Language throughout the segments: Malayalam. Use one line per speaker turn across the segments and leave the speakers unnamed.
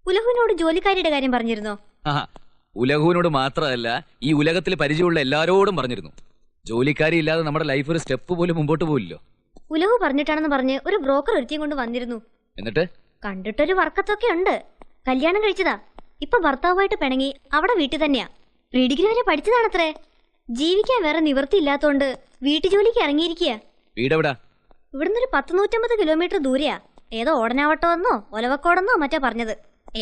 ഉലഹുവിനോട് ജോലിക്കാരിയുടെ കാര്യം പറഞ്ഞിരുന്നോ?
ഉലഹുവിനോട് മാത്രമല്ല, ഈ ഉലകത്തിൽ പരിചയമുള്ള എല്ലാരോടും പറഞ്ഞിരുന്നു. ജോലിക്കാരി ഇല്ലാതെ നമ്മുടെ ലൈഫ് ഒരു സ്റ്റെപ്പ് പോലും മുമ്പോട്ട് പോവില്ലോ.
ഉലഹു പറഞ്ഞിട്ടാണെന്ന് പറഞ്ഞ് ഒരു ബ്രോക്കർ ഒരുത്തിയും കൊണ്ട് വന്നിരുന്നു.
എന്നിട്ട്
കണ്ടിട്ടൊരു വർക്കത്തൊക്കെ ഉണ്ട്. കല്യാണം കഴിച്ചതാ. ഇപ്പൊ ഭർത്താവുമായിട്ട് പിണങ്ങി അവിടെ വീട്ടിൽ തന്നെയാ. പ്രീ ഡിഗ്രി വരെ പഠിച്ചതാണത്രേ. ജീവിക്കാൻ വേറെ നിവൃത്തി ഇല്ലാത്തോണ്ട് വീട്ടുജോലിക്ക് ഇറങ്ങിയിരിക്കുക.
വീടെവിടാ?
ഇവിടുന്ന് ഒരു 150 കിലോമീറ്റർ ദൂരെയാ. ഏതോ ഓടനാവട്ടമെന്നോ ഒലവക്കോടെന്നോ മറ്റോ പറഞ്ഞത്.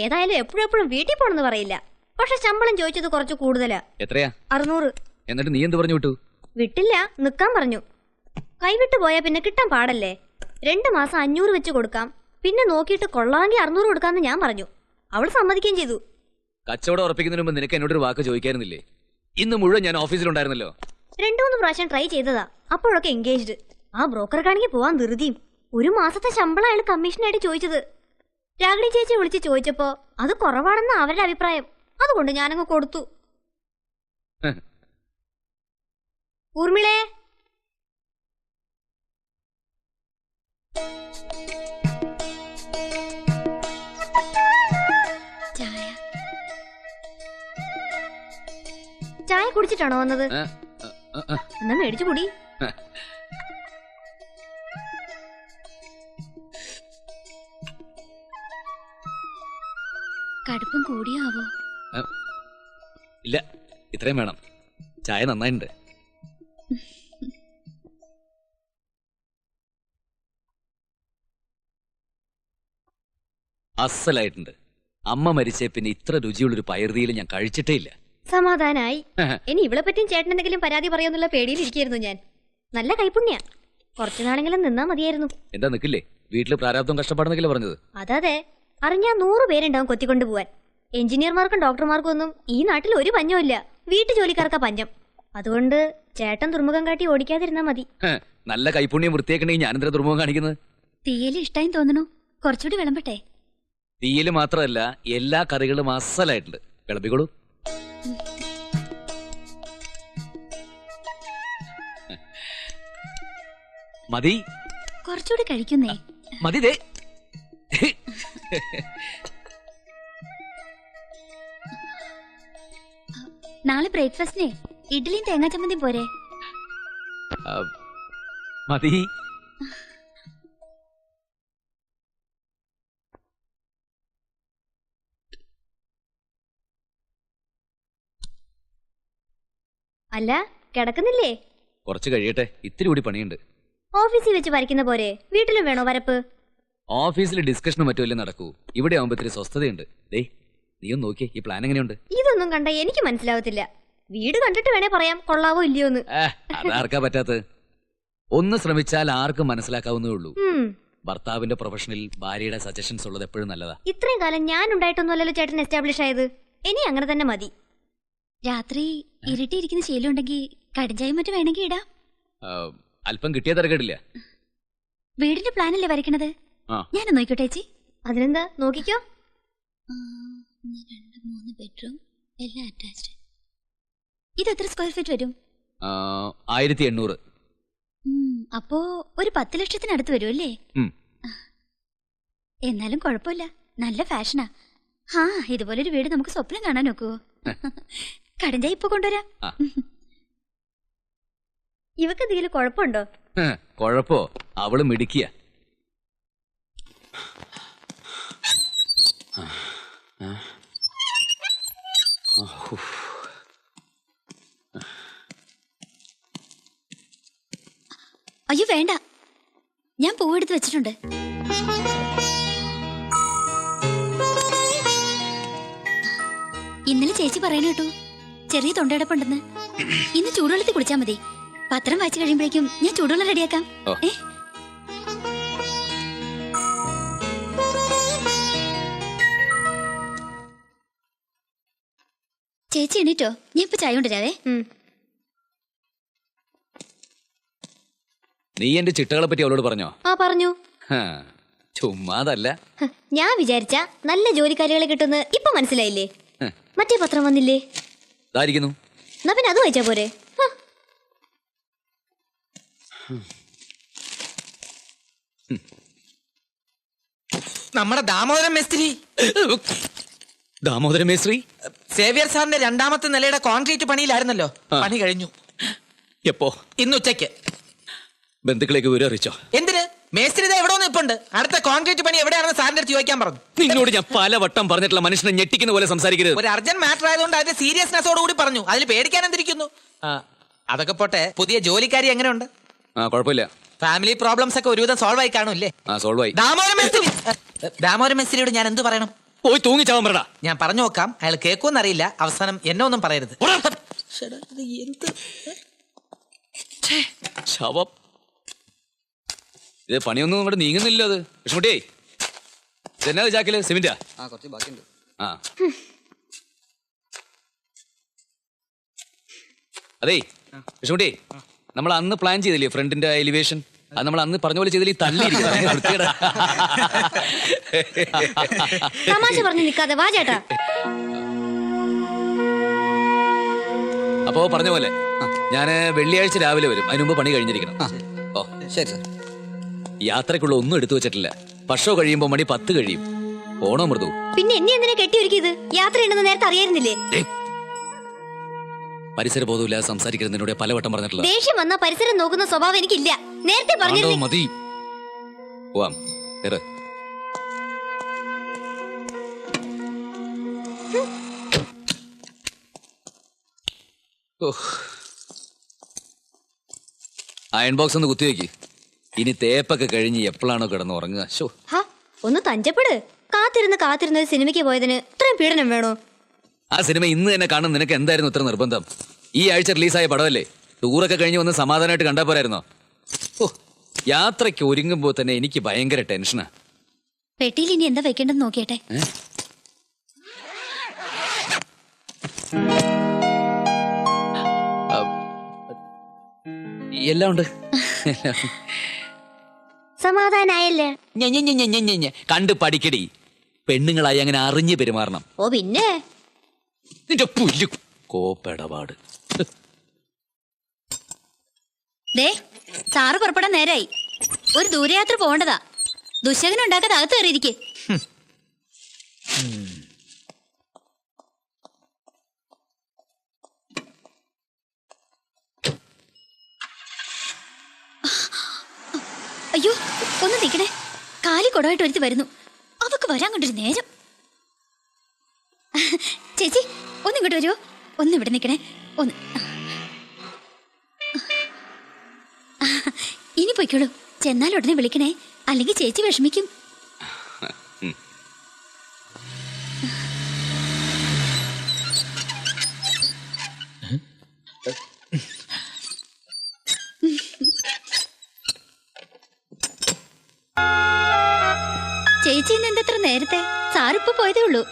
ഏതായാലും എപ്പോഴും വീട്ടിൽ പോണെന്ന് പറയില്ല. പക്ഷെ ശമ്പളം ചോദിച്ചത് കുറച്ച് കൂടുതലാ.
എത്രയാ?
600.
എന്നിട്ട് നീ എന്ത് പറഞ്ഞു വിട്ടു?
വിട്ടില്ല, നിക്കാൻ പറഞ്ഞു. കൈവിട്ട് പോയാ പിന്നെ കിട്ടാൻ പാടല്ലേ. 2 മാസം 500 വെച്ച് കൊടുക്കാം, പിന്നെ നോക്കിയിട്ട് കൊള്ളാമെങ്കിൽ 600 കൊടുക്കാന്ന് ഞാൻ പറഞ്ഞു. അവൾ സമ്മതിക്കുകയും ചെയ്തു.
കച്ചവടം ഉറപ്പിക്കുന്നതിന് മുമ്പ് നിനക്ക് എന്നോടൊരു വാക്ക് ചോദിക്കായിരുന്നില്ലേ? ഇന്ന് മുഴുവൻ ഞാൻ ഓഫീസിലുണ്ടായിരുന്നല്ലോ.
2-3 പ്രാവശ്യം ട്രൈ ചെയ്തതാ. അപ്പോഴൊക്കെ എൻഗേജ്ഡ്. ആ ബ്രോക്കർക്കാണെങ്കിൽ പോവാൻ ധൃതിയും. 1 മാസത്തെ ശമ്പളം അയാൾ കമ്മീഷനായിട്ട് ചോദിച്ചത്. രാഗിണി ചേച്ചി വിളിച്ച് ചോദിച്ചപ്പോ അത് കുറവാണെന്ന അവരുടെ അഭിപ്രായം. അതുകൊണ്ട് ഞാനങ്ങ് കൊടുത്തു. ഊർമിളേ, ചായ കുടിച്ചിട്ടാണോ വന്നത്? എന്നാ മേടിച്ചു കൂടി. കടുപ്പം കൂടിയാവോ?
ഇല്ല, ഇത്രയും വേണം. ചായ നന്നായിട്ടുണ്ട്. അസലായിട്ടുണ്ട്. അമ്മ മരിച്ചേ പിന്നെ ഇത്ര രുചിയുള്ളൊരു പയർതിയിൽ ഞാൻ കഴിച്ചിട്ടേ ഇല്ല.
സമാധാനായി. ഇനി ഇവളെ പറ്റിയും ചേട്ടൻ എന്തെങ്കിലും പരാതി പറയുന്നുള്ള പേടിയിലിരിക്കുന്നു ഞാൻ. നല്ല കൈപ്പുണ്യ. കുറച്ചു നാളെങ്കിലും നിന്നാ മതിയായിരുന്നു.
എന്താ നിക്കില്ലേ? വീട്ടില് പ്രാരാബ്ദം കഷ്ടപ്പാടെന്നൊക്കെ പറഞ്ഞത്.
അതെ, അറിഞ്ഞാ 100 പേരുണ്ടാവും കൊത്തിക്കൊണ്ടു പോവാൻ. എഞ്ചിനീയർമാർക്കും ഡോക്ടർമാർക്കും ഒന്നും ഈ നാട്ടിൽ ഒരു പഞ്ഞമില്ല. വീട്ടു ജോലിക്കാർക്കാ പഞ്ഞം. അതുകൊണ്ട് ചേട്ടൻ ദുർമുഖം കാട്ടി ഓടിക്കാതിരുന്നാ മതി.
നല്ല കൈപ്പുണ്യം വൃത്തിയാക്കണെങ്കിൽ ഞാനെന്താ ദുർമുഖം കാണിക്കുന്നത്?
തീയല് ഇഷ്ടായി തോന്നുന്നു. കുറച്ചുകൂടി വിളമ്പട്ടെ?
തീയല് മാത്രമല്ല, എല്ലാ കറികളും അസലായിട്ടുണ്ട്. വിളമ്പിക്കോളൂ. മതി,
കുറച്ചുകൂടി കഴിക്കുന്നേ.
മതി. ദേ
നാളെ ബ്രേക്ക്ഫാസ്റ്റിനെ ഇഡ്ഡലിയും തേങ്ങാ ചമ്മന്തിയും പോരെ?
മതി.
അല്ല, കിടക്കുന്നില്ലേ?
കുറച്ച് കഴിയട്ടെ, ഇത്തിരി കൂടി പണിയുണ്ട്.
ഓഫീസിൽ വെച്ച് വരയ്ക്കുന്ന പോരെ വീട്ടിലും വേണോ വരപ്പ്?
ഓഫീസിൽ ഡിസ്കഷനും മറ്റുമല്ലേ നടക്കൂ. ഇവിടെ ആവുമ്പോ ഇത്തിരി സ്വസ്ഥതയുണ്ട്. ദേ, നീ ഒന്ന് നോക്കിയേ, ഈ പ്ലാൻ എങ്ങനെയുണ്ട്?
ഇതൊന്നും കണ്ട എനിക്ക് മനസ്സിലാവത്തില്ല. വീട് കണ്ടിട്ട് വേണേ പറയാം കൊള്ളാവോ ഇല്ലയോന്ന്.
അതാർക്കാ പറ്റാത്ത? ഒന്ന് ശ്രമിച്ചാൽ ആർക്കും മനസ്സിലാക്കാവുന്നേ ഉള്ളൂ. ഭർത്താവിന്റെ പ്രൊഫഷനിൽ ഭാര്യയുടെ സജഷൻസ് ഉള്ളത് എപ്പോഴും നല്ലതാ.
ഇത്രയും കാലം ഞാൻ ഉണ്ടായിട്ടൊന്നുമല്ലല്ലോ ചേട്ടൻ എസ്റ്റാബ്ലിഷ് ആയത്. ഇനി അങ്ങനെ തന്നെ മതി. രാത്രി ഇരുട്ടിയിരിക്കുന്ന ശീലം ഉണ്ടെങ്കിൽ കടിഞ്ചായും മറ്റും വേണമെങ്കിൽ ഇടാം.
അല്പം കിട്ടിയ തരക്കേടില്ല.
വീടിന്റെ പ്ലാനല്ലേ വരയ്ക്കണത്? ഞാൻ നോക്കിക്കോട്ടെ ചേച്ചി. അതിനെന്താ, നോക്കിക്കോ. 2-3 ബെഡ്റൂം, എല്ലാം അറ്റാച്ച്ഡ്. ഇത് എത്ര സ്ക്വയർ ഫീറ്റ് വരും?
1800.
അപ്പോ ഒരു 10 ലക്ഷത്തിനടുത്ത് വരും അല്ലേ? എന്നാലും കുഴപ്പമില്ല, നല്ല ഫാഷനാ. ഇതുപോലൊരു വീട് നമുക്ക് സ്വപ്നം കാണാൻ നോക്കുവോ? കടഞ്ചായി ഇപ്പൊ കൊണ്ടുവരാം. ഇവക്ക് എന്തെങ്കിലും കുഴപ്പമുണ്ടോ?
കുഴപ്പോ? അവള് മിടിക്കുക.
അയ്യോ വേണ്ട, ഞാൻ പൂവെടുത്ത് വെച്ചിട്ടുണ്ട്. ഇന്നലെ ചേച്ചി പറയണ കേട്ടു, ചെറിയ തൊണ്ടയടപ്പുണ്ടെന്ന്. ഇന്ന് ചൂടുവെള്ളത്തിൽ കുടിച്ചാൽ മതി. പത്രം വായിച്ചു കഴിയുമ്പോഴേക്കും ഞാൻ ചൂടുവെള്ളം റെഡിയാക്കാം. ചേച്ചി എണീറ്റോ? ഞാൻ ഇപ്പൊ ചായ കൊണ്ടുവരാവേ.
നീ എന്റെ ചിട്ടകളെ പറ്റി അവളോട് പറഞ്ഞോ?
പറഞ്ഞു.
ചുമ്മാതല്ല,
ഞാൻ വിചാരിച്ച നല്ല ജോലിക്കാരികളെ കിട്ടുന്ന ഇപ്പൊ മനസ്സിലായില്ലേ? മറ്റേ പത്രം വന്നില്ലേ? എന്നാ പിന്നെ അത് വായിച്ചാ പോരെ?
നമ്മുടെ ദാമോദരൻ മേസ്ത്രി.
ദാമോദര മേശ്രീ
സേവ്യർ സാറിന്റെ 2ാമത്തെ നിലയുടെ കോൺക്രീറ്റ് പണിയിലായിരുന്നല്ലോ. പണി കഴിഞ്ഞു.
എപ്പോ?
ഇന്ന് ഉച്ചയ്ക്ക്.
ബന്ധുക്കളേക്ക് വിവരം അറിയിച്ചോ?
എന്തിന്? മേസ്ത്രി എവിടെ നിൽപ്പുണ്ട്. അടുത്ത കോൺക്രീറ്റ് പണി എവിടെയാണെന്ന് സാറിന്റെ അടുത്ത് ചോദിക്കാൻ പറഞ്ഞു.
നിന്നോട് ഞാൻ പലവട്ടം പറഞ്ഞിട്ടുള്ള മനുഷ്യനെ ഞെട്ടിക്കുന്ന പോലെ സംസാരിക്കരുത്.
ഒരു അർജന്റ് മാറ്റർ ആയതുകൊണ്ട് അതിന്റെ സീരിയസ്നെസ്സോട് കൂടി പറഞ്ഞു. അതിൽ പേടിക്കാൻ എന്തിരിക്കുന്നു? അതൊക്കെ പോട്ടെ, പുതിയ ജോലിക്കാരി എങ്ങനെയുണ്ട്?
കുഴപ്പമില്ല.
ഫാമിലി പ്രോബ്ലംസ് ഒക്കെ ഒരുവിധം സോൾവ് ആയി കാണൂല്ലേ?
സോൾവ് ആയി.
ദാമോദരൻ മേസ്ത്രിയോട് ഞാൻ എന്ത് പറയണം?
പോയി തൂങ്ങിച്ചാവാൻ പറടാ.
ഞാൻ പറഞ്ഞു നോക്കാം. അയാൾ കേൾക്കുമെന്നറിയില്ല. അവസാനം എന്നെ ഒന്നും പറയരുത്.
ശവം. ഇത് പണിയൊന്നും ഇവിടെ നീങ്ങുന്നില്ല. അത് വിഷ്ണുട്ടിയേ, ഇതെന്നാ ചാക്കില്? സിമെന്റാ?
കുറച്ച് ബാക്കിയുണ്ട്.
അതേ വിഷ്ണുട്ടിയേ, നമ്മൾ അന്ന് പ്ലാൻ ചെയ്തില്ലേ ഫ്രണ്ടിന്റെ എലിവേഷൻ? അത് നമ്മൾ അന്ന് പറഞ്ഞ പോലെ ചെയ്തില്ലേ? തള്ളിയിരിക്കുന്നു.
തമാശ പറഞ്ഞു നിൽക്കാതെ വാ ചേട്ടാ.
അപ്പോ പറഞ്ഞ പോലെ ഞാന് വെള്ളിയാഴ്ച രാവിലെ വരും. അതിന് മുമ്പ് പണി കഴിഞ്ഞിരിക്കണം. ഓ
ശരി സാർ.
യാത്രക്കുള്ള ഒന്നും എടുത്തു വെച്ചിട്ടില്ല. വർഷം കഴിയുമ്പോ മണി 10 കഴിയും. ഓണോ മൃദു?
പിന്നെ എന്നെ എന്തിനാ കെട്ടിയൊരുക്കിയത്? യാത്രയുണ്ടെന്ന് നേരത്തെ അറിയായിരുന്നില്ലേ?
പരിസര ബോധമില്ല സംസാരിക്കുന്നതിനോട് പലവട്ടം പറഞ്ഞിട്ടില്ല.
ദേഷ്യം വന്ന പരിസരം നോക്കുന്ന സ്വഭാവം എനിക്കില്ല. നേരത്തെ പറഞ്ഞിരുന്നു.
മതി. പോവാം. അയൺ ബോക്സ് ഒന്ന് കുത്തിവെക്ക്. ഇനി തേപ്പൊക്കെ കഴിഞ്ഞ് എപ്പോഴാണോ കിടന്ന് ഉറങ്ങുക?
ഒന്ന് തഞ്ചപ്പെട്. കാത്തിരുന്ന് ഒരു സിനിമയ്ക്ക് പോയതിന് ഇത്രയും പീഡനം വേണോ?
ആ സിനിമ ഇന്ന് തന്നെ കാണും. നിനക്ക് എന്തായിരുന്നു ഇത്ര നിർബന്ധം? ഈ ആഴ്ച റിലീസായ പടമല്ലേ? ടൂറൊക്കെ കഴിഞ്ഞ് വന്ന് സമാധാനമായിട്ട് കണ്ടാ പോരായിരുന്നോ? യാത്രയ്ക്ക് ഒരുങ്ങുമ്പോ തന്നെ എനിക്ക് ഭയങ്കര ടെൻഷനാ.
പെട്ടിയിൽ ഇനി എന്താ വെക്കേണ്ടെന്ന് നോക്കിയട്ടെ.
എല്ലാം ഉണ്ട്.
സമാധാനായല്ലേ?
കണ്ട് പഠിക്കടി. പെണ്ണുങ്ങളായി അങ്ങനെ അറിഞ്ഞു പെരുമാറണം.
ഓ പിന്നെ
നിന്റെ പുല്ല് കോപ്പടപാട്.
സാറ് പുറപ്പെടാൻ നേരായി. ഒരു ദൂരയാത്ര പോകേണ്ടതാ. ദുശകനം ഉണ്ടാക്കാതെ അകത്ത് കയറിയിരിക്കെ. അയ്യോ ഒന്ന് നിൽക്കണേ. കാലി കൊടമായിട്ട് ഒരുത്തി വരുന്നു. അവക്ക് വരാൻ കൊണ്ടൊരു നേരം. ചേച്ചി ഒന്നിങ്ങോട്ട് വരുമോ? ഒന്ന് ഇവിടെ നിൽക്കണേ. ഒന്ന് ഇനി പൊയ്ക്കോളൂ. ചെന്നാൽ ഉടനെ വിളിക്കണേ, അല്ലെങ്കിൽ ചേച്ചി വിഷമിക്കും. ചേച്ചി ഇന്ന് എന്തത്ര നേരത്തെ? സാറിപ്പോ പോയതേ ഉള്ളൂ.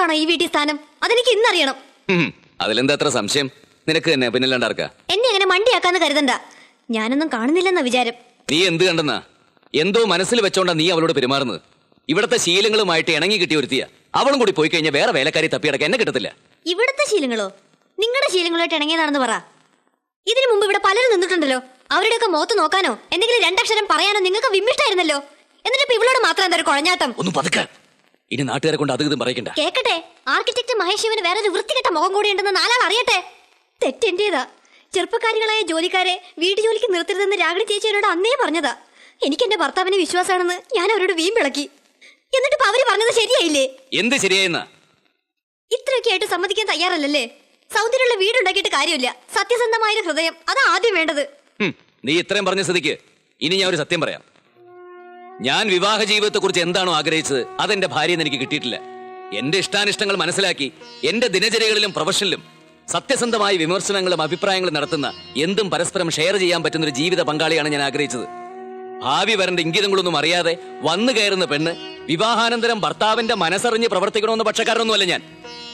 മോൾക്കാണോ ഈ വീട്ടിൽ സ്ഥാനം? അതെനിക്ക് ഇന്നറിയണം.
അതിലെന്താ അത്ര സംശയം? നിനക്ക് തന്നെ പിന്നില്ലാണ്ടാർക്കാ?
എന്നെ അങ്ങനെ മണ്ടിയാക്കാന്ന് കരുതണ്ട. ഞാനൊന്നും കാണുന്നില്ലെന്ന വിചാരം.
നീ എന്ത് കണ്ടെന്നാ? എന്തോ മനസ്സിൽ വെച്ചോണ്ടാ നീ അവളോട് പെരുമാറുന്നത്. ഇവിടത്തെ ശീലങ്ങളുമായിട്ട് ഇണങ്ങി കിട്ടിയ ഒരുത്തിയ. അവളും കൂടി പോയി കഴിഞ്ഞാൽ വേറെ വേലക്കാരി തപ്പിയടക്കാൻ എന്നെ കിട്ടത്തില്ല.
ഇവിടത്തെ ശീലങ്ങളോ? നിങ്ങളുടെ ശീലങ്ങളായിട്ട് ഇണങ്ങിയതാണെന്ന് പറ. ഇതിനു മുമ്പ് ഇവിടെ പലരും നിന്നിട്ടുണ്ടല്ലോ. അവരുടെയൊക്കെ മുഖത്ത് നോക്കാനോ എന്തെങ്കിലും രണ്ടക്ഷരം പറയാനോ നിങ്ങൾക്ക് വിമ്മിഷ്ടായിരുന്നല്ലോ. എന്നിട്ട് ഇവളോട് മാത്രം എന്താ ഒരു കുഴഞ്ഞാട്ടം?
ഒന്ന് പതുക്കെ. ഇനി നാട്ടുകാരെ കൊണ്ട് അത് ഇതും പറയണ്ട.
കേക്കട്ടെ, ആർക്കിടെക്ട് മഹേഷ് ശിവന് വേറെ ഒരു വൃത്തികെട്ട മുഖം കൂടി ഉണ്ടെന്ന് നാലാൾ അറിയട്ടെ. തെറ്റെന്റേതാ. ചെറുപ്പക്കാരികളായ ജോലിക്കാരെ വീട്ടു ജോലിക്ക് നിർത്തരുതെന്ന് രാഗിണി ചേച്ചി എന്നോട് അന്നേ പറഞ്ഞതാ. എനിക്ക് എന്റെ ഭർത്താവിന് വിശ്വാസമാണെന്ന് ഞാൻ അവരോട് വീമ്പിളക്കി. എന്നിട്ട് അവര് പറഞ്ഞത് ശരിയായില്ലേ?
എന്ത് ശരിയായെന്നാ?
ഇത്രയൊക്കെ ആയിട്ട് സമ്മതിക്കാൻ തയ്യാറല്ലല്ലേ? സൗന്ദര്യമുള്ള വീടുണ്ടാക്കിയിട്ട് കാര്യമില്ല. സത്യസന്ധമായ ഹൃദയം, അതാ ആദ്യം വേണ്ടത്.
നീ ഇത്രയും പറഞ്ഞ സ്ഥിതിക്ക് ഇനി ഞാൻ ഒരു സത്യം പറയാം. ഞാൻ വിവാഹ ജീവിതത്തെ കുറിച്ച് എന്താണോ ആഗ്രഹിച്ചത് അതെന്റെ ഭാര്യയെന്ന് എനിക്ക് കിട്ടിയിട്ടില്ല. എന്റെ ഇഷ്ടാനിഷ്ടങ്ങൾ മനസ്സിലാക്കി എന്റെ ദിനചര്യകളിലും പ്രൊഫഷനിലും സത്യസന്ധമായ വിമർശനങ്ങളും അഭിപ്രായങ്ങളും നടത്തുന്ന എന്തും പരസ്പരം ഷെയർ ചെയ്യാൻ പറ്റുന്ന ഒരു ജീവിത പങ്കാളിയാണ് ഞാൻ ആഗ്രഹിച്ചത്. ഭാവി വരേണ്ട ഇംഗിതങ്ങളൊന്നും അറിയാതെ വന്നു കയറുന്ന പെണ്ണ് വിവാഹാനന്തരം ഭർത്താവിന്റെ മനസ്സറിഞ്ഞ് പ്രവർത്തിക്കണമെന്ന് പക്ഷക്കാരനൊന്നുമല്ല ഞാൻ.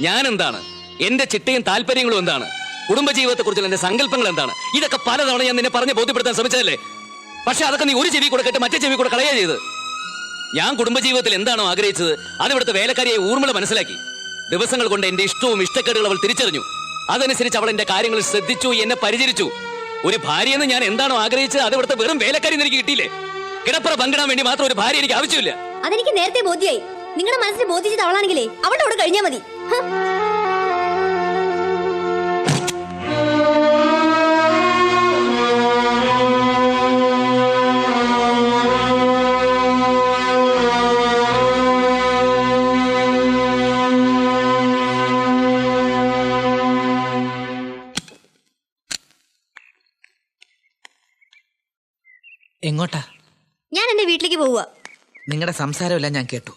ഞാൻ എന്താണ്, എന്റെ ചിട്ടയും താല്പര്യങ്ങളും എന്താണ്, കുടുംബജീവിതത്തെ കുറിച്ചുള്ള എന്റെ സങ്കല്പങ്ങൾ എന്താണ്, ഇതൊക്കെ പലതവണ ഞാൻ നിന്നെ പറഞ്ഞ് ബോധ്യപ്പെടുത്താൻ ശ്രമിച്ചതല്ലേ. പക്ഷെ അതൊക്കെ നീ ഒരു ചെവി കൂടെ കേട്ട് മറ്റേ ചെവി കൂടെ കളയുക ചെയ്ത്. ഞാൻ കുടുംബജീവിതത്തിൽ എന്താണോ ആഗ്രഹിച്ചത് അത് ഇവിടുത്തെ വേലക്കാരിയെ ഊർമിള മനസ്സിലാക്കി. ദിവസങ്ങൾ കൊണ്ട് എന്റെ ഇഷ്ടവും ഇഷ്ടക്കേടുകൾ അവൾ തിരിച്ചറിഞ്ഞു. അതനുസരിച്ച് അവൾ എന്റെ കാര്യങ്ങൾ ശ്രദ്ധിച്ചു, എന്നെ പരിചരിച്ചു. ഒരു ഭാര്യയെന്ന് ഞാൻ എന്താണോ ആഗ്രഹിച്ചത് അത് ഇവിടുത്തെ വെറും വേലക്കാരി എനിക്ക് കിട്ടിയില്ലേ. കിടപ്പറ പങ്കിടാൻ വേണ്ടി മാത്രം ഒരു ഭാര്യ എനിക്ക് ആവശ്യമില്ല.
അതെനിക്ക് നേരത്തെ ബോധ്യായി. നിങ്ങളുടെ മനസ്സിൽ ബോധിച്ചത് അവളാണെങ്കിലേ അവളുടെ കൂടെ കഴിഞ്ഞാൽ മതി.
എങ്ങോട്ടാ?
ഞാൻ എന്റെ വീട്ടിലേക്ക് പോവുക.
നിങ്ങളുടെ സംസാരമെല്ലാം ഞാൻ കേട്ടു.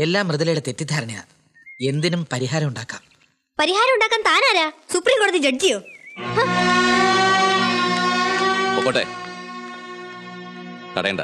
എല്ലാം മൃദുലയുടെ തെറ്റിദ്ധാരണയാ. എന്തിനും പരിഹാരം ഉണ്ടാക്കാം.
പരിഹാരം ഉണ്ടാക്കാൻ താനാരാ? സുപ്രീം കോടതി ജഡ്ജിയോ?
പോട്ടെ, തടയണ്ട.